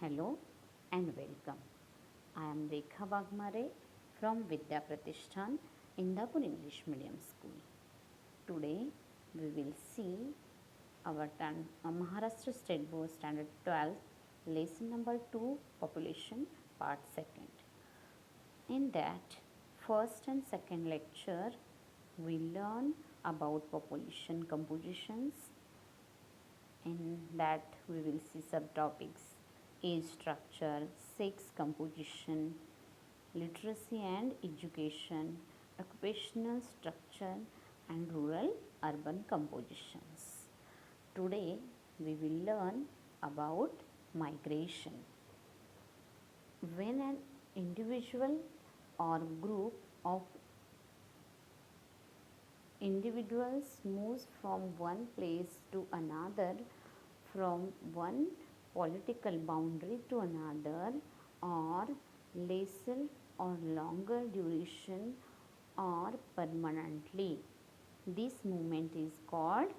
Hello and welcome. I am Rekha Bagmare from Vidya Pratishthan, Indapur English Medium School. Today we will see our Maharashtra State Board Standard 12 lesson number 2 population part 2nd. In that first and second lecture we learn about population compositions. In that we will see subtopics: age structure, sex composition, literacy and education, occupational structure, and rural urban compositions. Today we will learn about migration. When an individual or group of individuals moves from one place to another, from one political boundary to another, or lesser or longer duration or permanently. This movement is called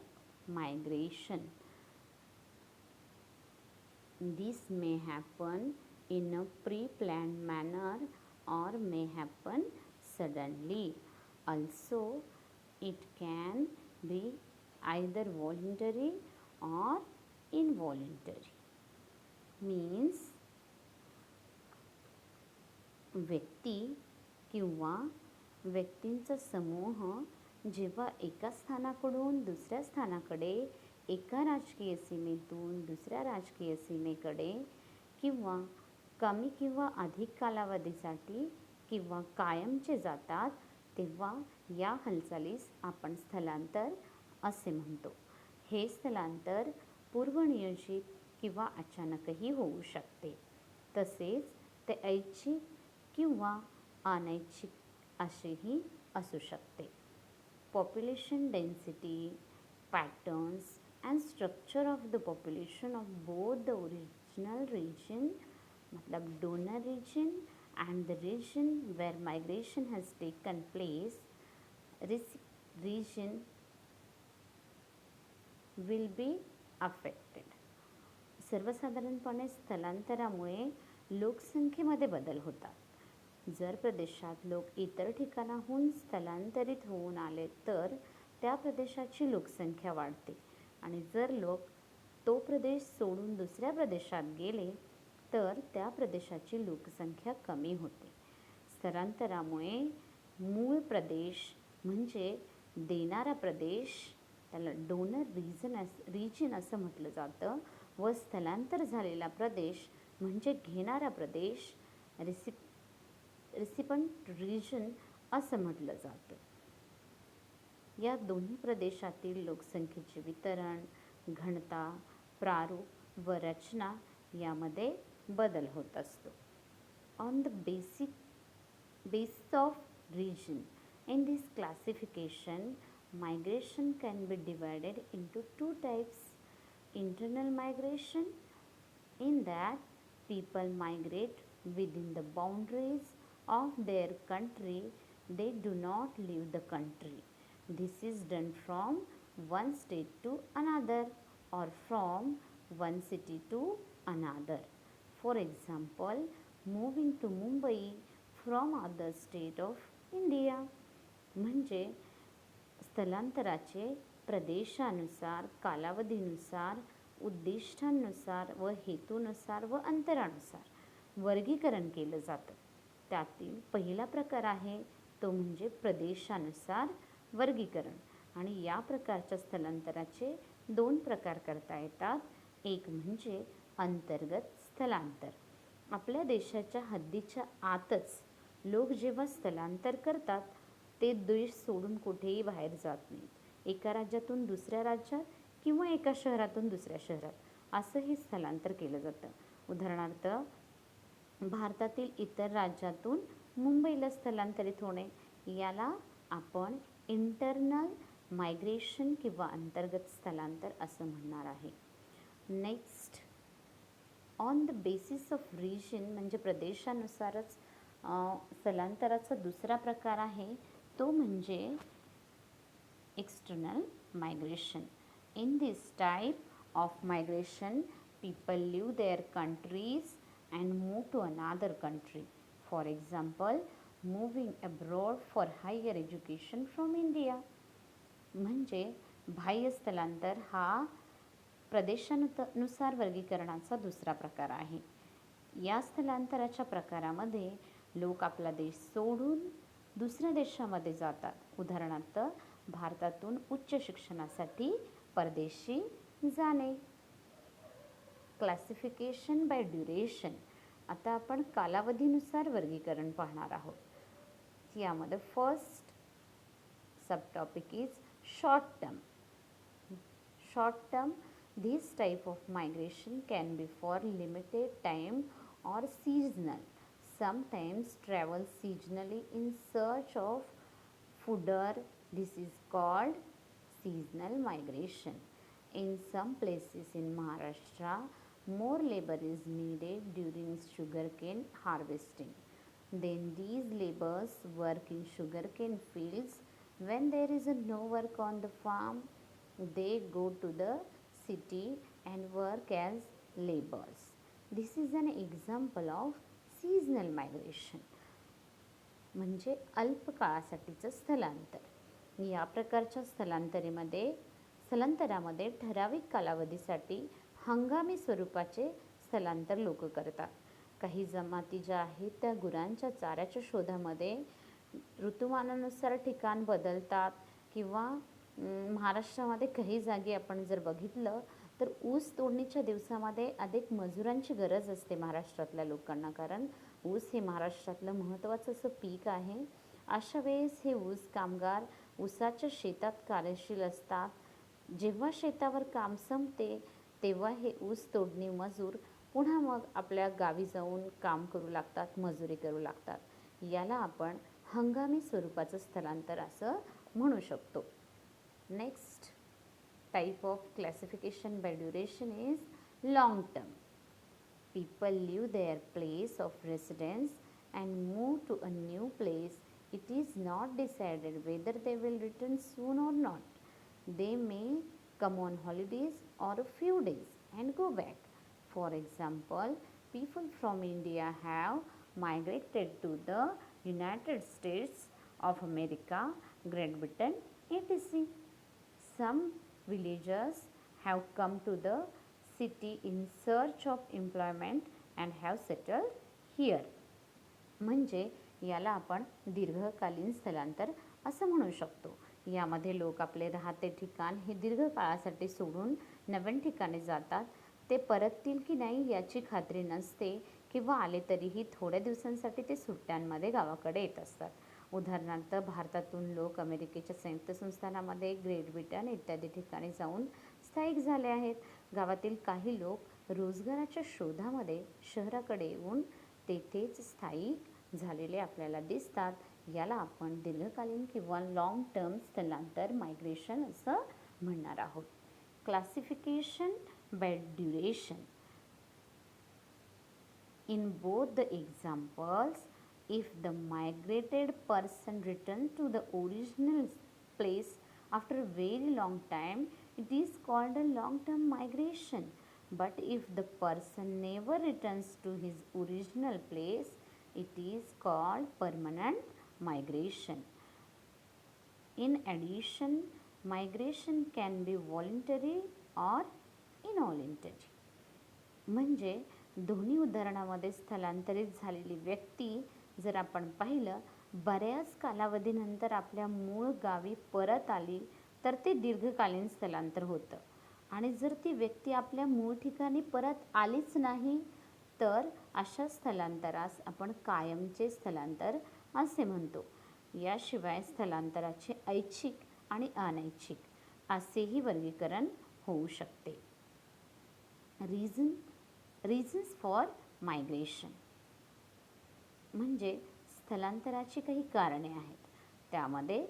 migration. This may happen in a pre-planned manner or may happen suddenly. Also, it can be either voluntary or involuntary. Means व्यक्ती किंवा व्यक्तींचा समूह जेव्हा एका स्थानाकडून दुसऱ्या स्थानाकडे, एका राजकीय सीमेतून दुसऱ्या राजकीय सीमेकडे किंवा कमी किंवा अधिक कालावधीसाठी किंवा कायमचे जातात, तेव्हा या हालचालीस आपण स्थलांतर असे म्हणतो. हे स्थलांतर पूर्वनियोजित किंवा अचानकही होऊ शकते. तसेच ते ऐच्छिक किंवा अनैच्छिक असेही असू शकते. Population density, patterns and structure of the population of both the original region मतलब donor region and the region where migration has taken place, region will be affected. सर्वसाधारणपणे स्थलांतरामुळे लोकसंख्येमध्ये बदल होतात. जर प्रदेशात लोक इतर ठिकाणाहून स्थलांतरित होऊन आले तर त्या प्रदेशाची लोकसंख्या वाढते आणि जर लोक तो प्रदेश सोडून दुसऱ्या प्रदेशात गेले तर त्या प्रदेशाची लोकसंख्या कमी होते. स्थलांतरामुळे मूळ प्रदेश म्हणजे देणारा प्रदेश, त्याला डोनर रिजन असं म्हटलं जातं, व स्थलांतर झालेला प्रदेश म्हणजे घेणारा प्रदेश रिसिपंट रिजन असं म्हटलं जातं. या दोन्ही प्रदेशातील लोकसंख्येचे वितरण, घनता, प्रारूप व रचना यामध्ये बदल होत असतो. On the basis of region, in this classification migration can be divided into two types: internal migration, in that people migrate within the boundaries of their country, they do not leave the country. This is done from one state to another or from one city to another. For example, moving to Mumbai from other state of India. म्हणजे स्थलांतराचे प्रदेशानुसार, कालावधीनुसार, उद्दिष्टांनुसार व हेतूनुसार व अंतरानुसार वर्गीकरण केलं जातं. त्यातील पहिला प्रकार आहे तो म्हणजे प्रदेशानुसार वर्गीकरण. आणि या प्रकारच्या स्थलांतराचे दोन प्रकार करता येतात. एक म्हणजे अंतर्गत स्थलांतर. आपल्या देशाच्या हद्दीच्या आतच लोक जेव्हा स्थलांतर करतात ते देश सोडून कुठेही बाहेर जात नाहीत. एका राज्यातून दुसऱ्या राज्यात किंवा एका शहरातून दुसऱ्या शहरात असंही स्थलांतर केलं जातं. उदाहरणार्थ, भारतातील इतर राज्यातून मुंबईला स्थलांतरित होणे याला आपण इंटरनल मायग्रेशन किंवा अंतर्गत स्थलांतर असं म्हणणार आहे. Next, on the basis of region म्हणजे प्रदेशानुसारच स्थलांतराचा दुसरा प्रकार आहे तो म्हणजे external migration. In this type of migration People leave their countries and move to another country. For example, moving abroad for higher education from India. म्हणजे बाह्य स्थलांतर हा प्रदेशानुसार वर्गीकरणाचा दुसरा प्रकार आहे. या स्थलांतराच्या प्रकारामध्ये लोक आपला देश सोडून दुसऱ्या देशामध्ये जातात. उदाहरणार्थ भारतातून उच्च शिक्षणासाठी परदेशी जाणे. Classification bye duration. आता आपण कालावधीनुसार वर्गीकरण पाहणार आहोत. यामध्ये first subtopic is short term. Short term, this type of migration can be for limited time or seasonal. Sometimes travel seasonally in search of fodder. This is called seasonal migration. In some places in Maharashtra, more labor is needed during sugarcane harvesting. Then these laborers work in sugarcane fields. When there is no work on the farm, they go to the city and work as laborers. This is an example of seasonal migration. म्हणजे अल्प काळासाठीचं स्थलांतर. या प्रकारच्या स्थलांतरामध्ये ठराविक कालावधीसाठी हंगामी स्वरूपाचे स्थलांतर लोक करतात. काही जमाती ज्या आहेत त्या गुरांच्या चाऱ्याच्या शोधामध्ये ऋतुमानानुसार ठिकाण बदलतात किंवा महाराष्ट्रामध्ये काही जागी आपण जर बघितलं तर ऊस तोडणीच्या दिवसामध्ये अधिक मजुरांची गरज असते महाराष्ट्रातल्या लोकांना, कारण ऊस हे महाराष्ट्रातलं महत्त्वाचं असं पीक आहे. अशा वेळेस हे ऊस कामगार ऊसाच्या शेतात कार्यशील असतात. जेव्हा शेतावर काम संपते तेव्हा हे ऊस तोडणी मजूर पुन्हा मग आपल्या गावी जाऊन काम करू लागतात, मजुरी करू लागतात. याला आपण हंगामी स्वरूपाचं स्थलांतर असं म्हणू शकतो. Next type of classification by duration is long term. People leave their place of residence and move to a new place. It is not decided whether they will return soon or not. They may come on holidays or a few days and go back. For example, people from India have migrated to the United States of America, Great Britain, etc. Some villagers have come to the city in search of employment and have settled here. म्हणजे याला आपण दीर्घकालीन स्थलांतर असं म्हणू शकतो. यामध्ये लोक आपले राहते ठिकाण हे दीर्घ काळासाठी सोडून नवीन ठिकाणी जातात. ते परततील की नाही याची खात्री नसते किंवा आले तरीही थोड्या दिवसांसाठी ते सुट्ट्यांमध्ये गावाकडे येत असतात. उदाहरणार्थ भारतातून लोक अमेरिकेच्या संयुक्त संस्थानामध्ये, ग्रेट ब्रिटन इत्यादी ठिकाणी जाऊन स्थायिक झाले आहेत. गावातील काही लोक रोजगाराच्या शोधामध्ये शहराकडे येऊन तेथेच स्थायिक झालेले आपल्याला दिसतात. याला आपण दीर्घकालीन किंवा लॉंग टर्म स्थलांतर मायग्रेशन असं म्हणणार आहोत. Classification bye duration. In both the examples, if the migrated person returns to the original place after a very long time, it is called a long-term migration. But if the person never returns to his original place, it is called permanent migration. In addition, migration can be voluntary or involuntary. म्हणजे दोन्ही उदाहरणामध्ये स्थलांतरित झालेली व्यक्ती जर आपण पाहिलं बऱ्याच कालावधीनंतर आपल्या मूळ गावी परत आली तर ते दीर्घकालीन स्थलांतर होतं. आणि जर ती व्यक्ती आपल्या मूळ ठिकाणी परत आलीच नाही तर अशा स्थलांतरास आपण कायमचे स्थलांतर असे म्हणतो. याशिवाय स्थलांतराचे ऐच्छिक आणि अनैच्छिक असेही वर्गीकरण होऊ शकते. Reasons for migration. म्हणजे स्थलांतराची काही कारणे आहेत. त्यामध्ये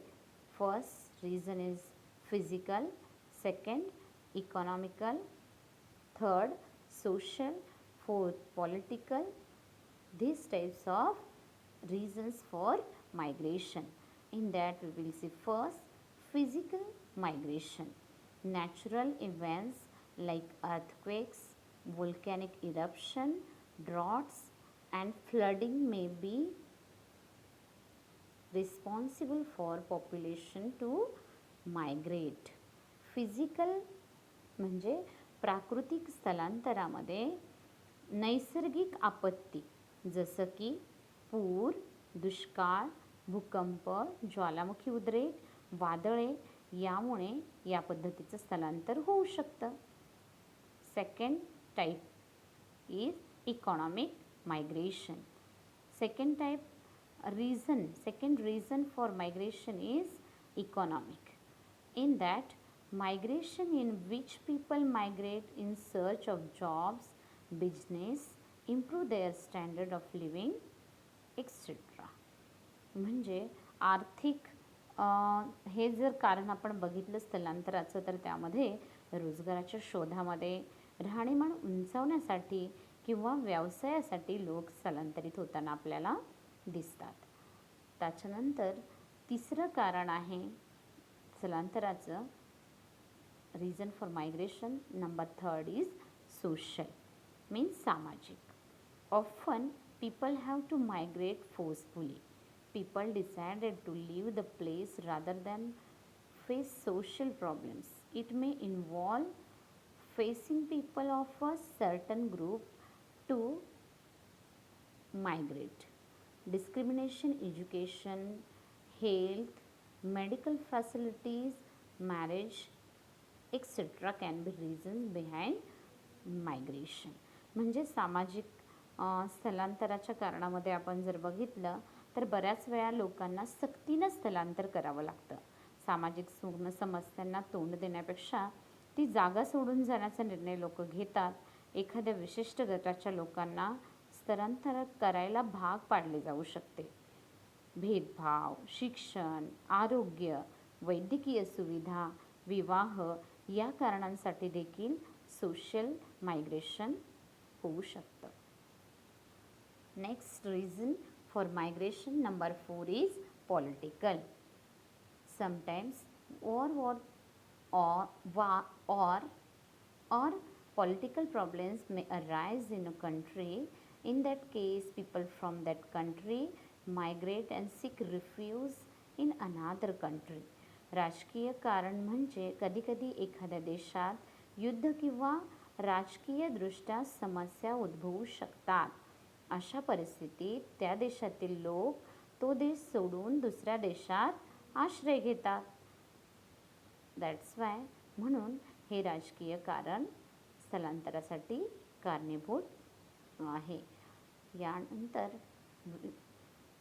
first reason is physical, second economical, third social, fourth political. These types of reasons for migration. In that we will see first physical migration. Natural events like earthquakes, Volcanic eruption, droughts, and flooding may be responsible for population to migrate. Physical म्हणजे प्राकृतिक स्थलांतरामध्ये नैसर्गिक आपत्ती जसं की पूर, दुष्काळ, भूकंप, ज्वालामुखी उद्रेक, वादळे यामुळे या पद्धतीचं स्थलांतर होऊ शकतं. Second type is economic migration. second reason for migration is economic. In that, migration in which people migrate in search of jobs, business, improve their standard of living, etc. म्हणजे आर्थिक हे जर कारण आपण बघितलं स्थलांतराचं तर त्यामध्ये रोजगाराच्या शोधामध्ये, राहणीमान उंचावण्यासाठी किंवा व्यवसायासाठी लोक स्थलांतरित होताना आपल्याला दिसतात. त्याच्यानंतर तिसरं कारण आहे स्थलांतराचं reason for migration. Number third is social, means सामाजिक. Often people have to migrate forcefully. People decided to leave the place rather than face social problems. It may involve facing people of a certain group to migrate. Discrimination, education, health, medical facilities, marriage, etc. can be reasons behind migration. म्हणजे सामाजिक स्थलांतराच्या कारणामध्ये आपण जर बघितलं तर बऱ्याच वेळा लोकांना सक्तीनं स्थलांतर करावं लागतं. सामाजिक समस्यांना तोंड देण्यापेक्षा ती जागा सोडून जाण्याचा निर्णय लोक घेतात. एखाद्या विशिष्ट गटाच्या लोकांना स्थलांतर करायला भाग पाडले जाऊ शकते. भेदभाव, शिक्षण, आरोग्य, वैद्यकीय सुविधा, विवाह या कारणांसाठी देखील सोशल मायग्रेशन होऊ शकतं. Next reason for migration, number 4, is political. Sometimes war or political problems may arise in a country. In that case, people from that country migrate and seek refuge in another country. राजकीय कारण म्हणजे कधीकधी एखाद्या देशात युद्ध किंवा राजकीयदृष्ट्या समस्या उद्भवू शकतात. अशा परिस्थितीत त्या देशातील लोक तो देश सोडून दुसऱ्या देशात आश्रय घेतात. दॅट्स वाय म्हणून हे राजकीय कारण स्थलांतरासाठी कारणीभूत आहे. यानंतर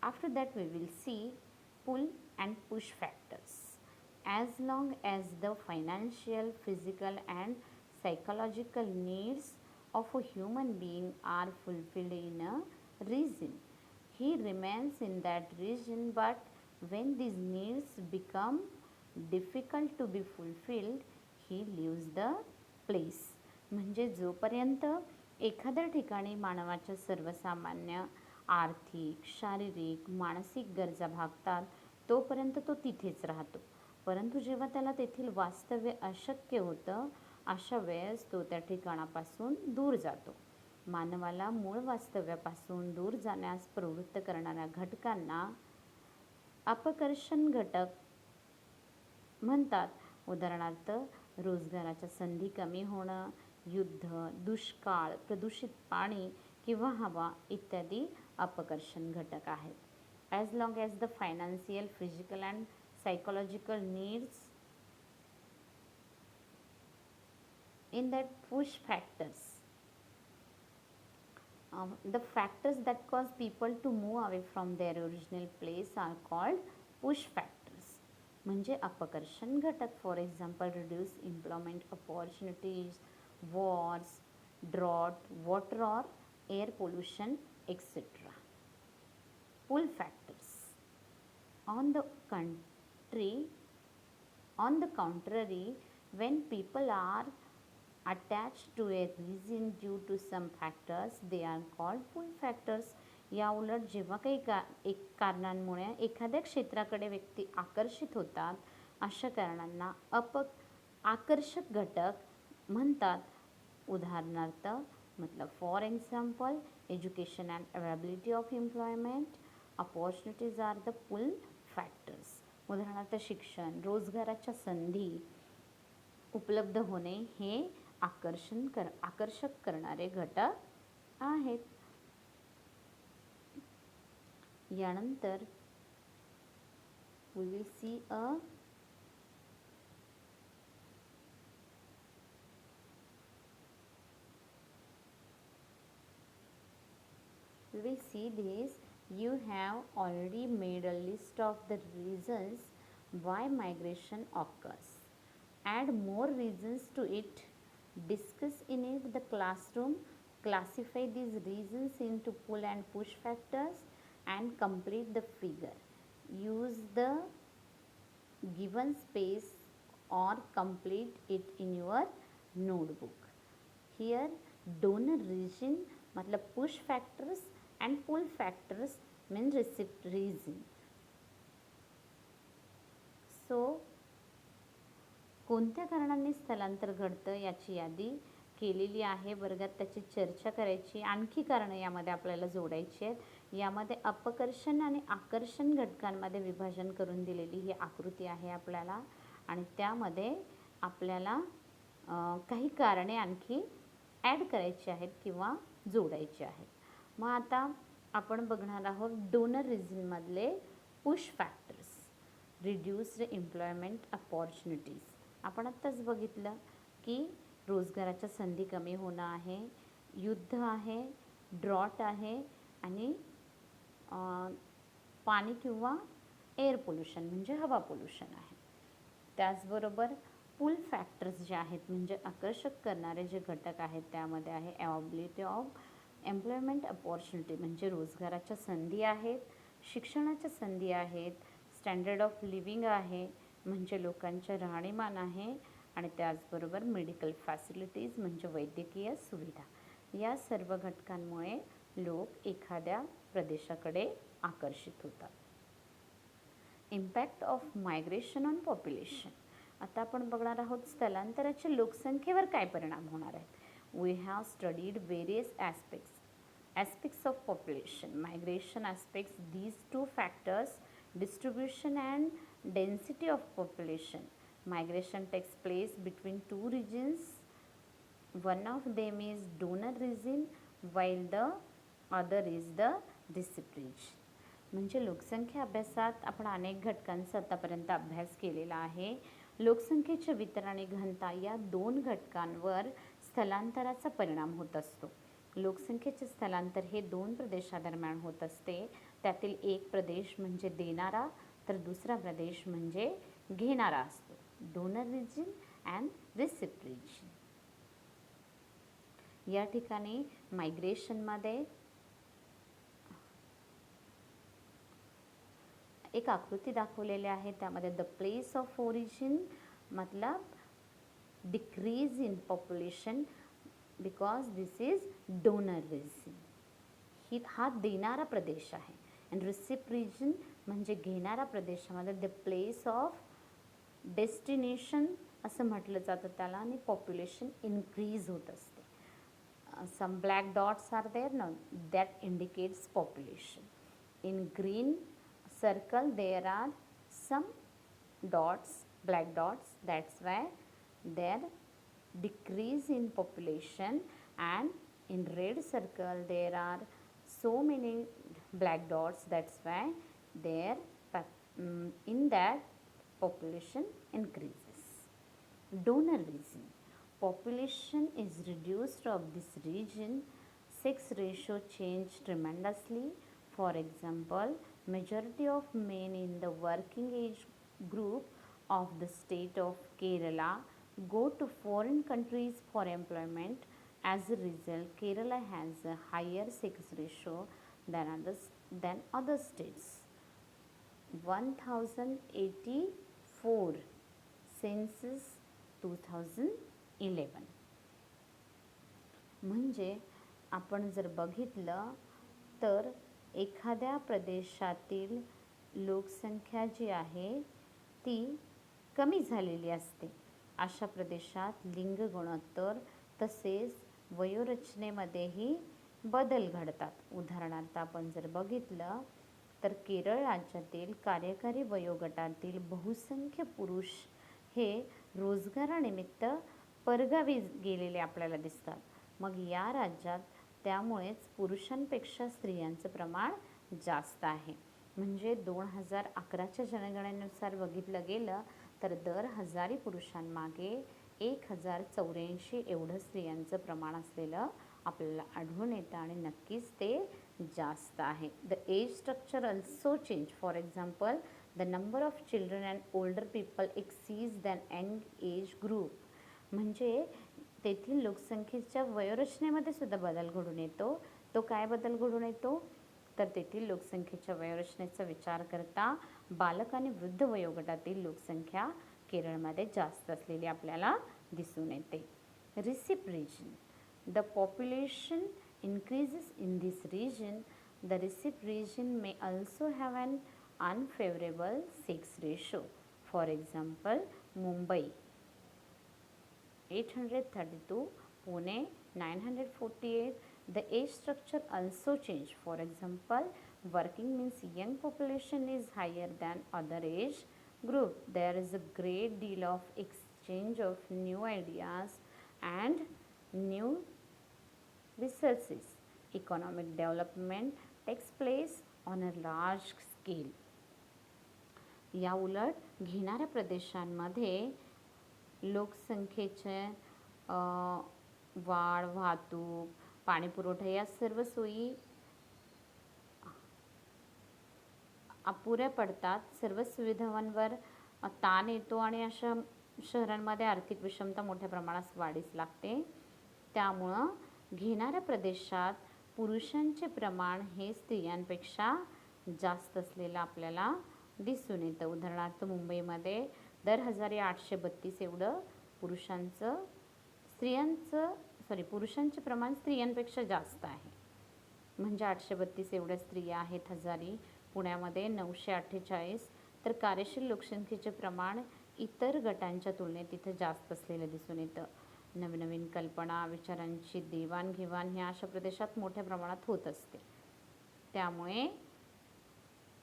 after that we will see pull and push factors. As long as the financial, physical and psychological needs of a human being are fulfilled in a region, he remains in that region. But when these needs become difficult to be fulfilled, he leaves the place. म्हणजे जोपर्यंत एखाद्या ठिकाणी मानवाच्या सर्वसामान्य आर्थिक, शारीरिक, मानसिक गरजा भागतात तोपर्यंत तो तिथेच राहतो. परंतु जेव्हा त्याला तेथील वास्तव्य अशक्य होतं अशा वेळेस तो त्या ठिकाणापासून दूर जातो. मानवाला मूळ वास्तव्यापासून दूर जाण्यास प्रवृत्त करणाऱ्या घटकांना अपकर्षण घटक म्हणतात. उदाहरणार्थ रोजगाराच्या संधी कमी होणं, युद्ध, दुष्काळ, प्रदूषित पाणी किंवा हवा इत्यादी अपकर्षण घटक आहेत. As long as the financial, physical and psychological needs in that push factors, the factors that cause people to move away from their original place are called push factors. म्हणजे अपकर्षण घटक. For example reduce employment opportunities, wars, drought, water or air pollution, etc. Pull factors. On the contrary, when people are attached to a region due to some factors, they are called pull factors. या उलट जेव्हा काही कारणांमुळे एखाद्या क्षेत्राकडे व्यक्ती आकर्षित होतात अशा कारणांना आकर्षक घटक म्हणतात. उदाहरणार्थ मतलब for example education and availability of employment opportunities are the pull factors. उदाहरणार्थ शिक्षण, रोजगाराच्या संधी उपलब्ध होणे हे आकर्षक करणारे घटक आहेत. यानंतर we will see this. You have already made a list of the reasons why migration occurs. Add more reasons to it. Discuss in it the classroom. Classify these reasons into pull and push factors and complete the figure. Use the given space or complete it in your notebook. Here donor region मतलब push factors and pull factors mean receipt reason. So कोणत्या कारणांनी स्थलांतर घडतं याची यादी केलेली आहे वर्गात, त्याची चर्चा करायची. आणखी कारणं यामध्ये आपल्याला जोडायची आहेत. यामध्ये अपकर्षण आणि आकर्षण घटकांमध्ये विभाजन करून दिलेली ही आकृती आहे आपल्याला, आणि त्यामध्ये आपल्याला काही कारणे आणखी ॲड करायची आहेत किंवा जोडायची आहेत. मग आता आपण बघणार आहोत डोनर रिझनमधले push factors. Reduced employment opportunities. आपण आत्ताच बघितलं की रोजगाराच्या संधी कमी होणं आहे, युद्ध आहे, ड्रॉट आहे आणि पाणी किंवा एअर पोल्युशन म्हणजे हवा पोल्युशन आहे. त्याचबरोबर पुल फॅक्टर्स जे आहेत म्हणजे आकर्षक करणारे जे घटक आहेत त्यामध्ये आहे अवेलेबिलिटी ऑफ एम्प्लॉयमेंट अपॉर्च्युनिटी म्हणजे रोजगाराच्या संधी आहेत, शिक्षणाच्या संधी आहेत, स्टँडर्ड ऑफ लिव्हिंग आहे म्हणजे लोकांचे राहणीमान आहे, आणि त्याचबरोबर मेडिकल फॅसिलिटीज म्हणजे वैद्यकीय सुविधा. या सर्व घटकांमुळे लोक एखाद्या प्रदेशाकडे आकर्षित होतात. Impact of migration on population. आता आपण बघणार आहोत स्थलांतराच्या लोकसंख्येवर काय परिणाम होणार आहेत. We have studied various aspects of population. Migration aspects these two factors, distribution and density of population. Migration takes place between two regions. One of them is donor region while the other is the recipient region. म्हणजे लोकसंख्या अभ्यासात आपण अनेक घटकांचा आतापर्यंत अभ्यास केलेला आहे. लोकसंख्येचे वितरण आणि घनता या दोन घटकांवर स्थलांतराचा परिणाम होत असतो. लोकसंख्येचे स्थलांतर हे दोन प्रदेशादरम्यान होत असते. त्यातील एक प्रदेश म्हणजे देणारा तर दुसरा प्रदेश म्हणजे घेणारा असतो. Donor region and receipt region. या ठिकाणी मायग्रेशनमध्ये एक आकृती दाखवलेली आहे. त्यामध्ये द प्लेस ऑफ ओरिजिन मतलब decrease in population because this is donor region. हा देणारा प्रदेश आहे. अँड रिसिप्ट रिजन म्हणजे घेणारा प्रदेशामध्ये द प्लेस ऑफ डेस्टिनेशन असं म्हटलं जातं त्याला, आणि पॉप्युलेशन इन्क्रीज होत असते. सम ब्लॅक डॉट्स आर देअर ना that indicates population. In green circle there are some dots, black dots, that's why there decrease in population, and in red circle there are so many black dots, that's why there in that population increases. Donor region. Population is reduced of this region. Sex ratio change tremendously. For example, majority of men in the working age group of the state of Kerala go to foreign countries for employment. As a result, Kerala has a higher sex ratio than other states. 1084 census 2011. म्हणजे आपण जर बघितलं तर एखाद्या प्रदेशातील लोकसंख्या जी आहे ती कमी झालेली असते. अशा प्रदेशात लिंग गुणोत्तर तसेच वयोरचनेमध्येही बदल घडतात. उदाहरणार्थ आपण जर बघितलं तर केरळ राज्यातील कार्यकारी वयोगटातील बहुसंख्य पुरुष हे रोजगारानिमित्त परगावी गेलेले आपल्याला दिसतात. मग या राज्यात त्यामुळेच पुरुषांपेक्षा स्त्रियांचं प्रमाण जास्त आहे. म्हणजे 2011च्या जनगणनेनुसार बघितलं गेलं तर दर 1000 पुरुषांमागे 1084 एवढं स्त्रियांचं प्रमाण असलेलं आपल्याला आढळून येतं आणि नक्कीच ते जास्त आहे. The age structure also change. For example, the number of children and older people exceeds than young age group. म्हणजे तेथील लोकसंख्येच्या वयोरचनेमध्ये सुद्धा बदल घडून येतो. तो काय बदल घडून येतो तर तेथील लोकसंख्येच्या वयोरचनेचा विचार करता बालक आणि वृद्ध वयोगटातील लोकसंख्या केरळमध्ये जास्त असलेली आपल्याला दिसून येते. Receipt region. The population increases in this region. The recip region may also have an unfavorable sex ratio. For example, Mumbai 832, Pune 948. The age structure also changed. For example, working means young population is higher than other age group. There is a great deal of exchange of new ideas and new resources. Economic development takes place on a large scale. या उलट घेणाऱ्या प्रदेशांमध्ये लोकसंख्येचे वाढ, वाहतूक, पाणीपुरवठा या सर्व सोयी अपुऱ्या पडतात. सर्व सुविधांवर ताण येतो आणि अशा शहरांमध्ये आर्थिक विषमता मोठ्या प्रमाणात वाढीस लागते. त्यामुळं घेणाऱ्या प्रदेशात पुरुषांचे प्रमाण हे स्त्रियांपेक्षा जास्त असलेलं आपल्याला दिसून येतं. उदाहरणार्थ मुंबईमध्ये दर 1832 एवढं पुरुषांचे प्रमाण स्त्रियांपेक्षा जास्त आहे. म्हणजे 832 एवढ्या स्त्रिया आहेत हजारी. पुण्यामध्ये 948. तर कार्यशील लोकसंख्येचे प्रमाण इतर गटांच्या तुलनेत इथं जास्त असलेलं दिसून येतं. नवनवीन कल्पना, विचारांची देवाणघेवाण ह्या अशा प्रदेशात मोठ्या प्रमाणात होत असते. त्यामुळे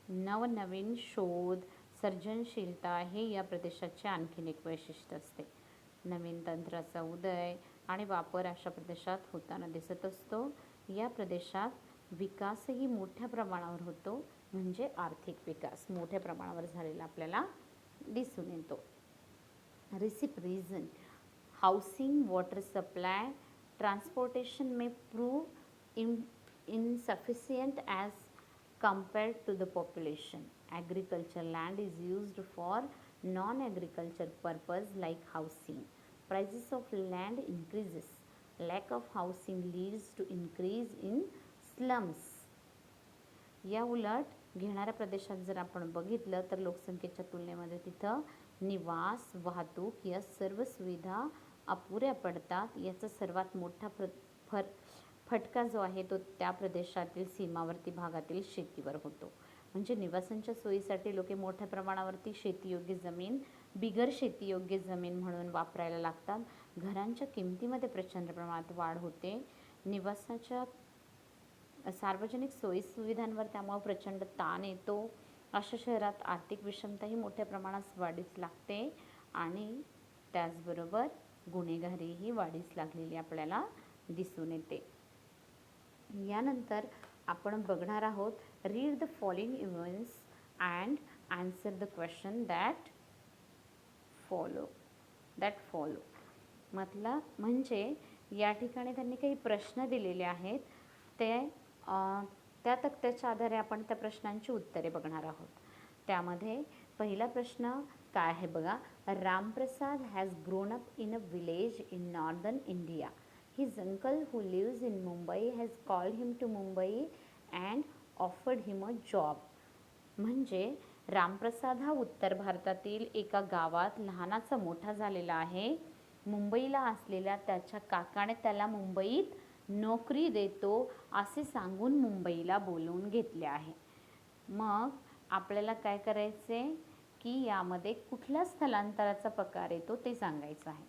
नवनवीन शोध, सर्जनशीलता हे या प्रदेशाचे आणखीन एक वैशिष्ट्य असते. नवीन तंत्राचा उदय आणि वापर अशा प्रदेशात होताना दिसत असतो. या प्रदेशात विकासही मोठ्या प्रमाणावर होतो. म्हणजे आर्थिक विकास मोठ्या प्रमाणावर झालेला आपल्याला दिसून येतो. Receipt region. Housing, water supply, transportation may prove insufficient as compared to the population. Agricultural land is used for non-agriculture purpose like housing. Prices of land increases. Lack of housing leads to increase in slums. या उलट घेणाऱ्या प्रदेशात जर आपण बघितलं तर लोकसंख्येच्या तुलनेमध्ये तिथं निवास, वाहतूक या सर्व सुविधा अपुऱ्या पडतात. याचा सर्वात मोठा फटका जो आहे तो त्या प्रदेशातील सीमावर्ती भागातील शेतीवर होतो. म्हणजे निवासांच्या सोयीसाठी लोके मोठ्या प्रमाणावरती शेतीयोग्य जमीन बिगर शेतीयोग्य जमीन म्हणून वापरायला लागतात. घरांच्या किमतीमध्ये प्रचंड प्रमाणात वाढ होते. निवासाच्या सार्वजनिक सोयीसुविधांवर त्यामुळे प्रचंड ताण येतो. अशा शहरात आर्थिक विषमताही मोठ्या प्रमाणात वाढीस लागते आणि त्याचबरोबर गुन्हेगारीही वाढीस लागलेली आपल्याला दिसून येते. यानंतर आपण बघणार आहोत read the following events and answer the question that follow. म्हणजे या ठिकाणी त्यांनी काही प्रश्न दिलेले आहेत. त्या तक्त्याच्या आधारे आपण त्या प्रश्नांची उत्तरे बघणार आहोत. त्यामध्ये पहिला प्रश्न काय आहे बघा. Ramprasad has grown up in a village in northern India. His uncle who lives in Mumbai has called him to Mumbai and offered him a job. म्हणजे रामप्रसाद हा उत्तर भारतातील एका गावात लहानाचा मोठा झालेला आहे. मुंबईला असलेल्या त्याच्या काकाने त्याला मुंबईत नोकरी देतो असे सांगून मुंबईला बोलवून घेतले आहे. मग आपल्याला काय करायचे की यामध्ये कुठल्या स्थलांतराचा प्रकार येतो ते सांगायचं आहे.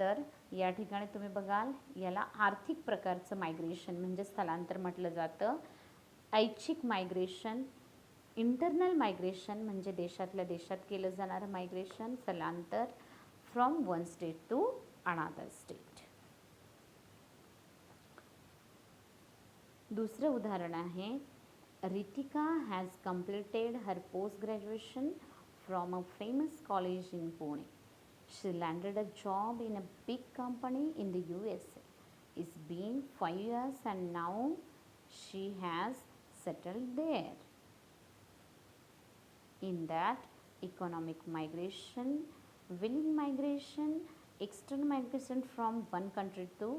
तर या ठिकाणी तुम्ही बघाल याला आर्थिक प्रकारचं मायग्रेशन म्हणजे स्थलांतर म्हटलं जातं. ऐच्छिक मायग्रेशन, इंटरनल मायग्रेशन म्हणजे देशातल्या देशात केलं जाणारं मायग्रेशन, स्थलांतर from one state to another state. दुसरं उदाहरण आहे, Ritika has completed her post graduation from a famous college in Pune. She landed a job in a big company in the USA. It's been 5 years and now she has settled there. In that, economic migration, willing migration, external migration from one country to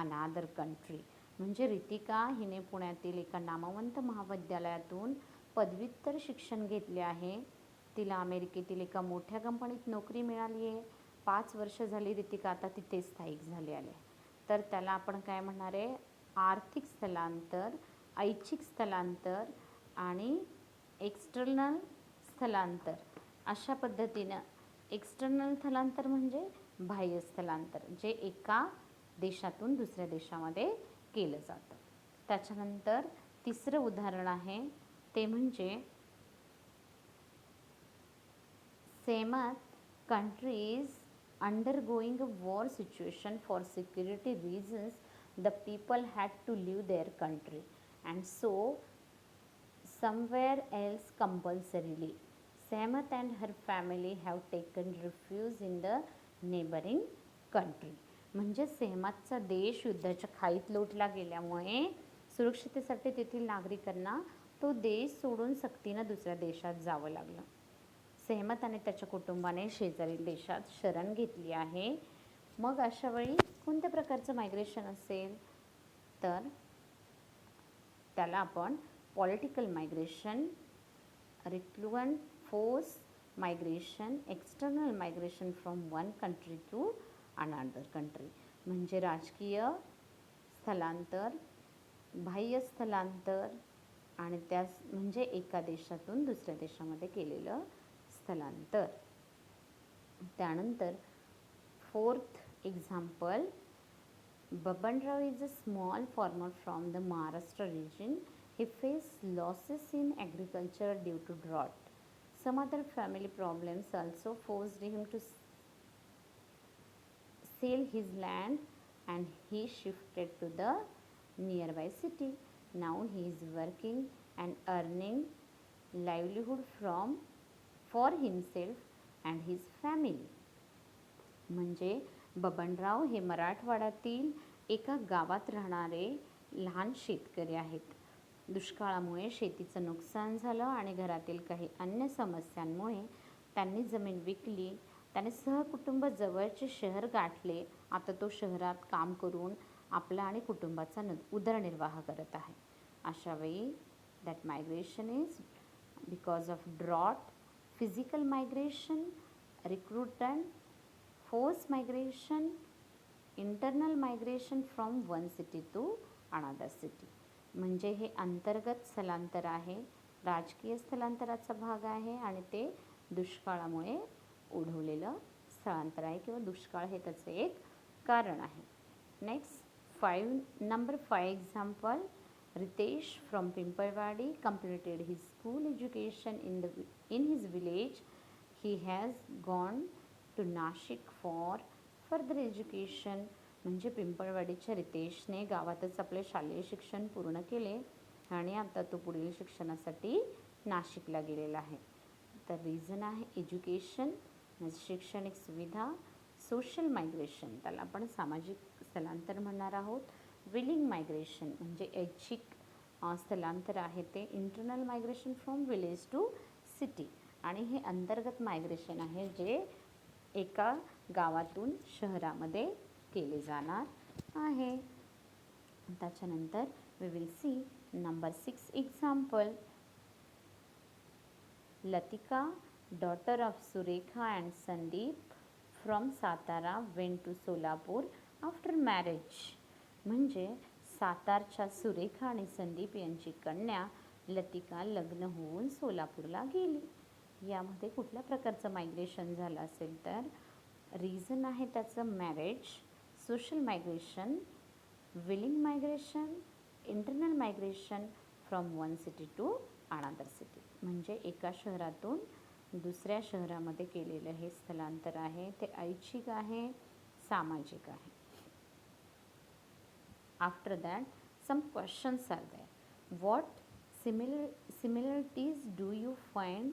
another country. म्हणजे रितिका हिने पुण्यातील एका नामवंत महाविद्यालयातून पदव्युत्तर शिक्षण घेतले आहे. तिला अमेरिकेतील एका मोठ्या कंपनीत नोकरी मिळाली आहे. 5 वर्ष झाली रितिका आता तिथे स्थायिक झाली आहे. तर त्याला आपण काय म्हणणार आहे, आर्थिक स्थलांतर, ऐच्छिक स्थलांतर आणि एक्सटर्नल स्थलांतर. अशा पद्धतीनं एक्सटर्नल स्थलांतर म्हणजे बाह्य स्थलांतर जे एका देशातून दुसऱ्या देशामध्ये केलं जातं. त्याच्यानंतर तिसरं उदाहरण आहे ते म्हणजे सेमत countries undergoing a war situation for security reasons, the people had to leave their country and so somewhere else compulsorily. Semat and her family have taken refuge in the neighboring country. म्हणजे सेहमतचा देश युद्धाच्या खाईत लोटला गेल्यामुळे सुरक्षितेसाठी तेथील नागरिकांना तो देश सोडून सक्तीनं दुसऱ्या देशात जावं लागलं. सेहमत आणि त्याच्या कुटुंबाने शेजारील देशात शरण घेतली आहे. मग अशा वेळी कोणत्या प्रकारचं मायग्रेशन असेल तर त्याला आपण political migration, recruitment force migration, external migration from one country to another country म्हणजे राजकीय स्थलांतर, बाह्य स्थलांतर आणि त्यास म्हणजे एका देशातून दुसऱ्या देशामध्ये केलेलं स्थलांतर. त्यानंतर fourth example, Babanrao is a small farmer from the Maharashtra region. He faced losses in agriculture due to drought. Some other family problems also forced him to sell his land and he shifted to the nearby city. Now he is working and earning livelihood for himself and his family. म्हणजे बबनराव हे मराठवाड्यातील एका गावात राहणारे लहान शेतकरी आहेत. दुष्काळामुळे शेतीचं नुकसान झालं आणि घरातील काही अन्य समस्यांमुळे त्यांनी जमीन विकली. त्याने सहकुटुंब जवळचे शहर गाठले. आता तो शहरात काम करून आपला आणि कुटुंबाचा उदरनिर्वाह करत आहे. अशा वेळी that migration is because of drought, physical migration, recruitment, force migration, internal migration from one city to another city. म्हणजे हे अंतर्गत स्थलांतर आहे, राजकीय स्थलांतराचा भाग आहे आणि ते दुष्काळामुळे ओढवलेलं स्थलांतर आहे किंवा दुष्काळ हे त्याचं एक कारण आहे. Next number 5 example, Ritesh from Pimpalwadi completed his school education in his village. He has gone to Nashik for further education. म्हणजे पिंपळवाडीच्या रितेशने गावातच आपले शालेय शिक्षण पूर्ण केले आणि आता तो पुढील शिक्षणासाठी नाशिकला गेलेला आहे. तर रिझन आहे एज्युकेशन म्हणजे शैक्षणिक सुविधा, सोशल मायग्रेशन त्याला आपण सामाजिक स्थलांतर म्हणणार आहोत, विलिंग मायग्रेशन म्हणजे ऐच्छिक स्थलांतर आहे ते, internal migration from village to city आणि हे अंतर्गत मायग्रेशन आहे जे एका गावातून शहरामध्ये केले जाणार आहे. त्याच्यानंतर we will see number 6 example, Latika daughter of Surekha and Sandeep from Satara went to Solapur after marriage. म्हणजे सातारच्या सुरेखा आणि संदीप यांची कन्या लतिका लग्न होऊन सोलापूरला गेली. यामध्ये कुठल्या प्रकारचं मायग्रेशन झालं असेल तर रिझन आहे त्याचं marriage, social migration, willing migration, internal migration from one city to another city. म्हणजे एका शहरातून दुसऱ्या शहरामध्ये केलेलं हे स्थलांतर आहे ते ऐच्छिक आहे, सामाजिक आहे. After that, some questions are there. What similarities do you find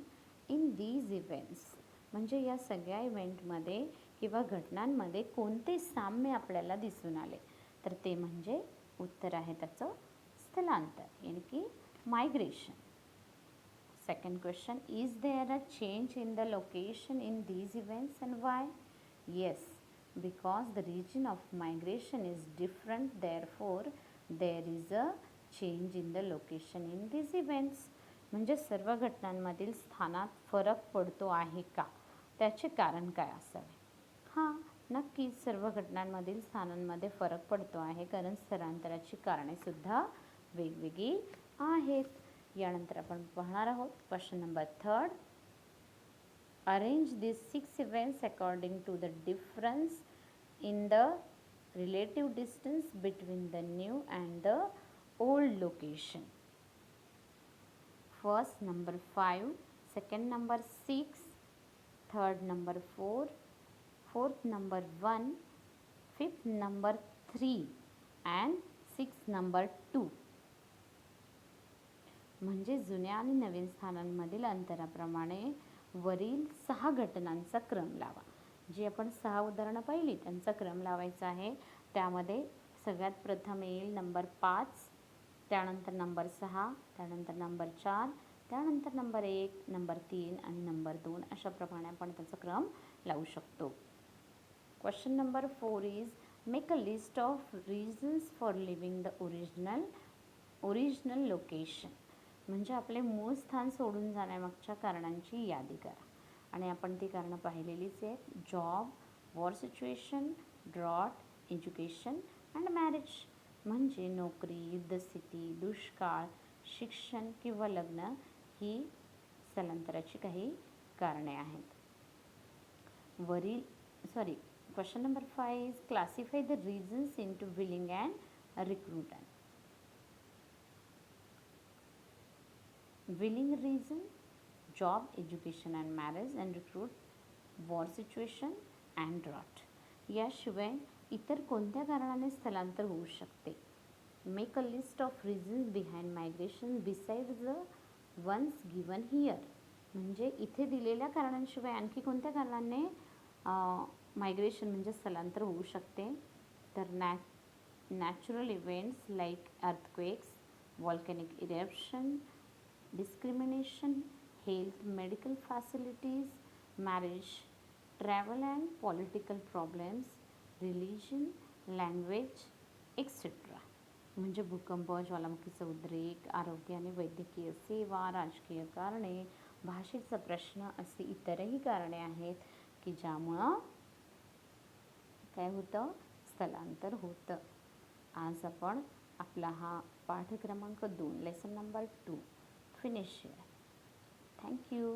in these events? म्हणजे या सगळ्या इव्हेंटमध्ये किंवा घटनांमध्ये कोणते साम्य आपल्याला दिसून आले? तर ते म्हणजे उत्तर आहे त्याचं स्थलांतर, यानी की migration. Second question, is there a change in the location in these events and why? Yes, because the region of migration is different, therefore there is a change in the location in these events. म्हणजे सर्व घटनांमधील स्थानात फरक पडतो आहे का, त्याचे कारण काय असावे? हां, नक्कीच सर्व घटनांमधील स्थानांमध्ये फरक पडतो आहे, कारण स्थलांतराची कारणेसुद्धा वेगवेगळी आहेत. यानंतर आपण पाहणार आहोत question number 3. Arrange these 6 events according to the difference in the relative distance between the new and the old location. First number 5, second number 6, third number 4, fourth number 1, fifth number 3 and sixth number 2. म्हणजे जुन्या आणि नवीन स्थानांमधील अंतराप्रमाणे वरील 6 घटनांचा क्रम लावा. जी आपण 6 उदाहरणं पाहिली त्यांचा क्रम लावायचा आहे. त्यामध्ये सगळ्यात प्रथम येईल नंबर 5, त्यानंतर नंबर 6, त्यानंतर नंबर 4, त्यानंतर नंबर 1, नंबर 3 आणि नंबर 2 अशा प्रमाणे आपण त्याचा क्रम लावू शकतो. Question number 4 is make a list of reasons for living the original location. म्हणजे आपले मूळ स्थान सोडून जाण्यामागच्या कारणांची यादी करा. आणि आपण ती कारणं पाहिलेलीच आहेत. Job, war situation, drought, education and marriage. म्हणजे नोकरी, युद्धस्थिती, दुष्काळ, शिक्षण किंवा लग्न ही स्थलांतराची काही कारणे आहेत. Question number 5 is classify the reasons into willing and reluctant. Willing reason, job, education and marriage and recruit, war situation and drought. याशिवाय इतर कोणत्या कारणाने स्थलांतर होऊ शकते? Make a list of reasons behind migration beside the ones given here. म्हणजे इथे दिलेल्या कारणांशिवाय आणखी कोणत्या कारणाने मायग्रेशन म्हणजे स्थलांतर होऊ शकते? तर natural events like earthquakes, volcanic eruption, discrimination, health, medical facilities, marriage, travel and political problems, religion, language, etc. म्हणजे भूकंप, ज्वालामुखीचा उद्रेक, आरोग्य आणि वैद्यकीय सेवा, राजकीय कारणे, भाषेचा प्रश्न असे इतरही कारणे आहेत की ज्यामुळं काय होतं? स्थलांतर होतं. आज आपण आपला हा पाठ क्रमांक 2 lesson number 2 finish here. Thank you.